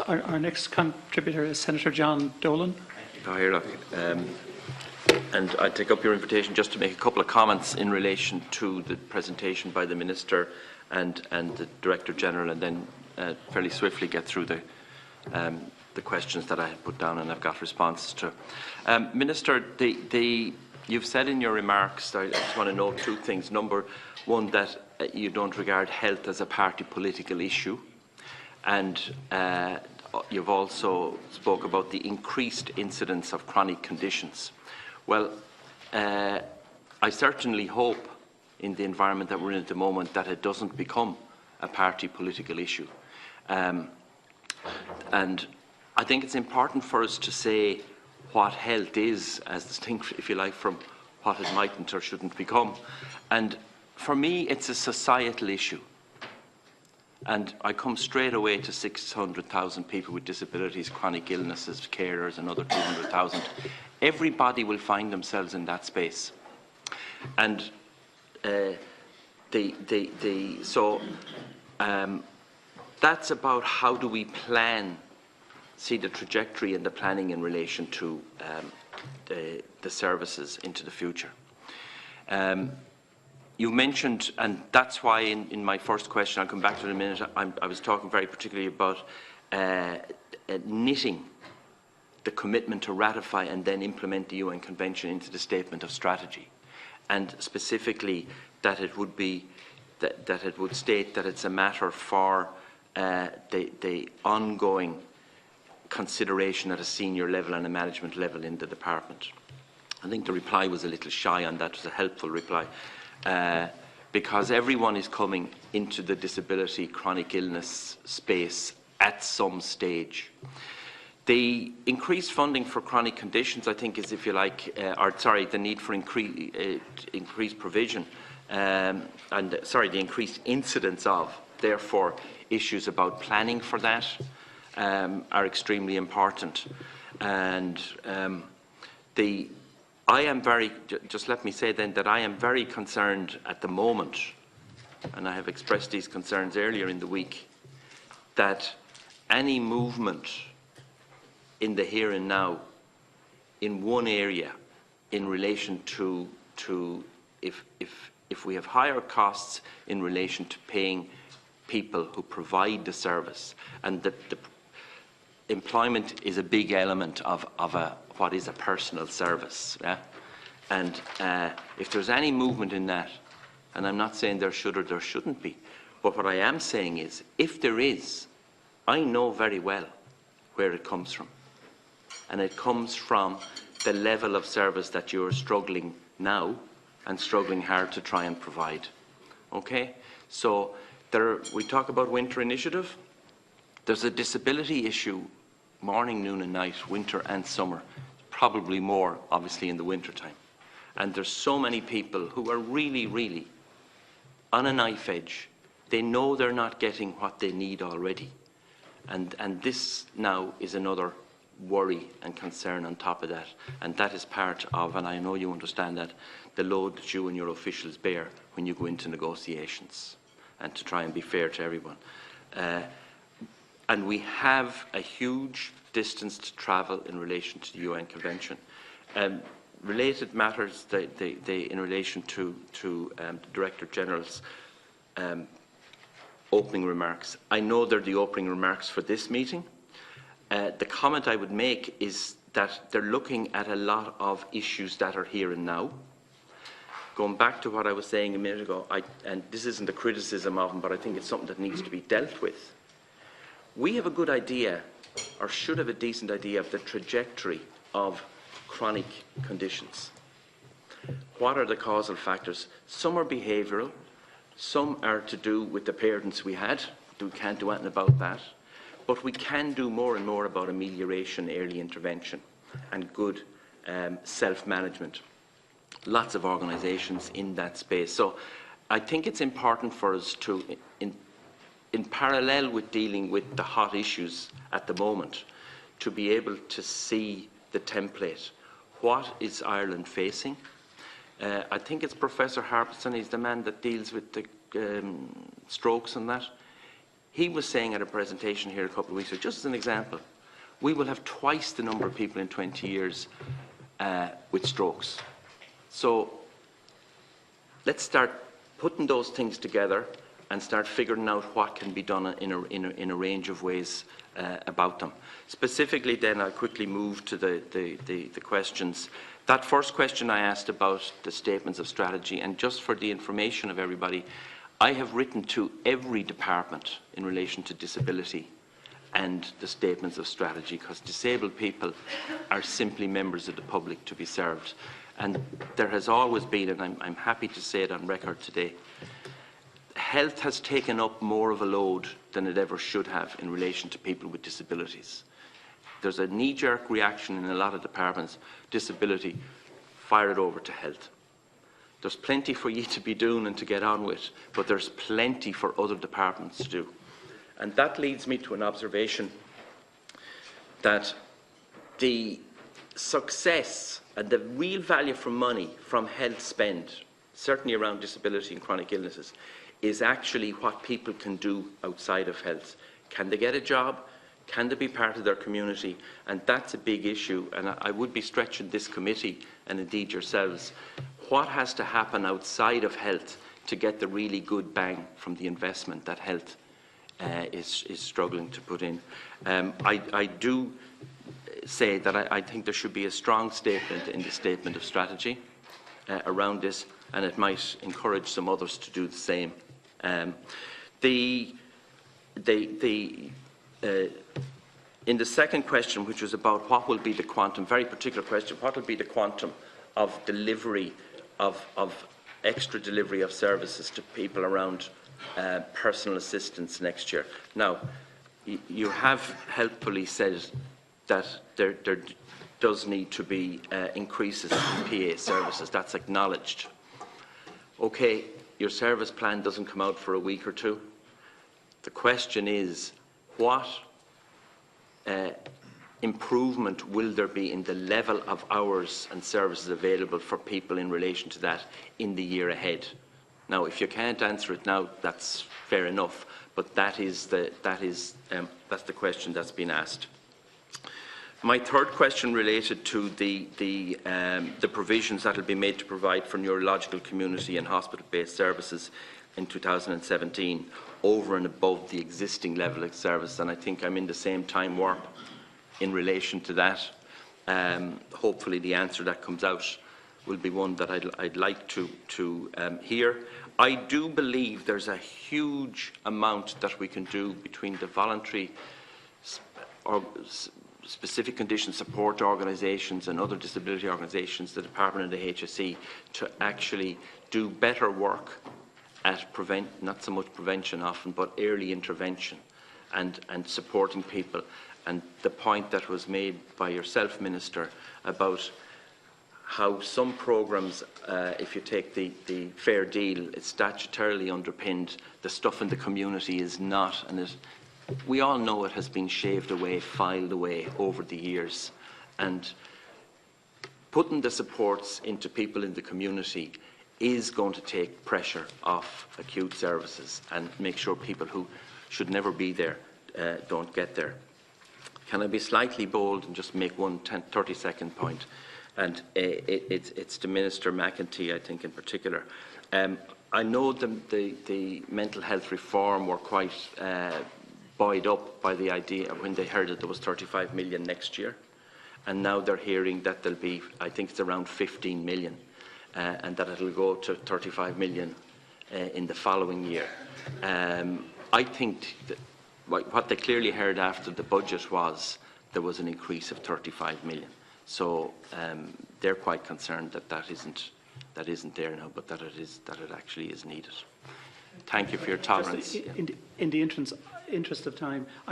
Our next contributor is Senator John Dolan. And I take up your invitation just to make a couple of comments in relation to the presentation by the Minister and the Director General, and then fairly swiftly get through the questions that I had put down and I've got responses to. Minister, you've said in your remarks, I just want to note two things. Number one, that you don't regard health as a party political issue, and you've also spoke about the increased incidence of chronic conditions. Well, I certainly hope in the environment that we're in at the moment that it doesn't become a party political issue. And I think it's important for us to say what health is, as distinct, if you like, from what it mightn't or shouldn't become. And for me, it's a societal issue. And I come straight away to 600,000 people with disabilities, chronic illnesses, carers, another 200,000. Everybody will find themselves in that space. And that's about how do we see the trajectory and the planning in relation to the services into the future. You mentioned, and that's why in my first question, I'll come back to it in a minute, I was talking very particularly about knitting the commitment to ratify and then implement the UN Convention into the statement of strategy, and specifically that it would be that it would state that it's a matter for the ongoing consideration at a senior level and a management level in the department. I think the reply was a little shy on that. It was a helpful reply. Because everyone is coming into the disability, chronic illness space at some stage. The increased funding for chronic conditions, I think, is, if you like, the need for increased provision, the increased incidence of, therefore, issues about planning for that are extremely important. And just let me say then that I am very concerned at the moment, and I have expressed these concerns earlier in the week, that any movement in the here and now in one area in relation to if we have higher costs in relation to paying people who provide the service, and the employment is a big element of what is a personal service, yeah? And if there's any movement in that, and I'm not saying there should or there shouldn't be, but what I am saying is, if there is, I know very well where it comes from. And it comes from the level of service that you're struggling now and struggling hard to try and provide. Okay? So we talk about winter initiative. There's a disability issue morning, noon and night, winter and summer. Probably more, obviously, in the winter time. And there's so many people who are really, really on a knife edge. They know they're not getting what they need already. And this now is another worry and concern on top of that. And that is part of, and I know you understand that, the load that you and your officials bear when you go into negotiations, and to try and be fair to everyone. And we have a huge distance to travel in relation to the UN Convention. Related matters in relation to the Director General's opening remarks. I know they're the opening remarks for this meeting. The comment I would make is that they're looking at a lot of issues that are here and now. Going back to what I was saying a minute ago, and this isn't a criticism of them, but I think it's something that needs to be dealt with. We have a good idea, or should have a decent idea, of the trajectory of chronic conditions. What are the causal factors? Some are behavioural, some are to do with the parents we had. We can't do anything about that. But we can do more and more about amelioration, early intervention, and good self-management. Lots of organisations in that space. So I think it's important for us to, in parallel with dealing with the hot issues at the moment, to be able to see the template. What is Ireland facing? I think it's Professor Harpison, he's the man that deals with the strokes and that. He was saying at a presentation here a couple of weeks ago, just as an example, we will have twice the number of people in 20 years with strokes. So let's start putting those things together and start figuring out what can be done in a range of ways about them. Specifically then, I'll quickly move to the questions. That first question I asked about the statements of strategy, and just for the information of everybody, I have written to every department in relation to disability and the statements of strategy, because disabled people are simply members of the public to be served. And there has always been, and I'm happy to say it on record today, health has taken up more of a load than it ever should have in relation to people with disabilities. There's a knee-jerk reaction in a lot of departments: disability, fire it over to health. There's plenty for you to be doing and to get on with, but there's plenty for other departments to do. And that leads me to an observation that the success and the real value for money from health spend, certainly around disability and chronic illnesses, is actually what people can do outside of health. Can they get a job? Can they be part of their community? And that's a big issue. And I would be stretching this committee, and indeed yourselves, what has to happen outside of health to get the really good bang from the investment that health is struggling to put in. I do say that I think there should be a strong statement in the statement of strategy around this, and it might encourage some others to do the same. In the second question, which was about what will be the quantum, very particular question, what will be the quantum of delivery, of extra delivery of services to people around personal assistance next year. Now, you have helpfully said that there does need to be increases in PA services. That's acknowledged. Okay, your service plan doesn't come out for a week or two. The question is, what improvement will there be in the level of hours and services available for people in relation to that in the year ahead? Now, if you can't answer it now, that's fair enough, but that's the question that's been asked. My third question related to the provisions that will be made to provide for neurological community and hospital-based services in 2017 over and above the existing level of service, and I think I'm in the same time warp in relation to that. Hopefully the answer that comes out will be one that I'd like to hear. I do believe there's a huge amount that we can do between the voluntary or specific condition support organisations and other disability organisations, the Department and the HSE, to actually do better work at not so much prevention often, but early intervention and supporting people. And the point that was made by yourself, Minister, about how some programmes, if you take the Fair Deal, it's statutorily underpinned. The stuff in the community is not, and we all know it has been shaved away, filed away over the years. And putting the supports into people in the community is going to take pressure off acute services and make sure people who should never be there don't get there. Can I be slightly bold and just make one 30-second point? And it's to Minister McEntee, I think, in particular. I know the mental health reform were quite buoyed up by the idea when they heard that there was 35 million next year. And now they're hearing that there'll be, I think it's around 15 million, and that it'll go to 35 million in the following year. I think that what they clearly heard after the budget was there was an increase of 35 million. So they're quite concerned that that isn't there now, but that it actually is needed. Thank you for your tolerance. In the interest of time,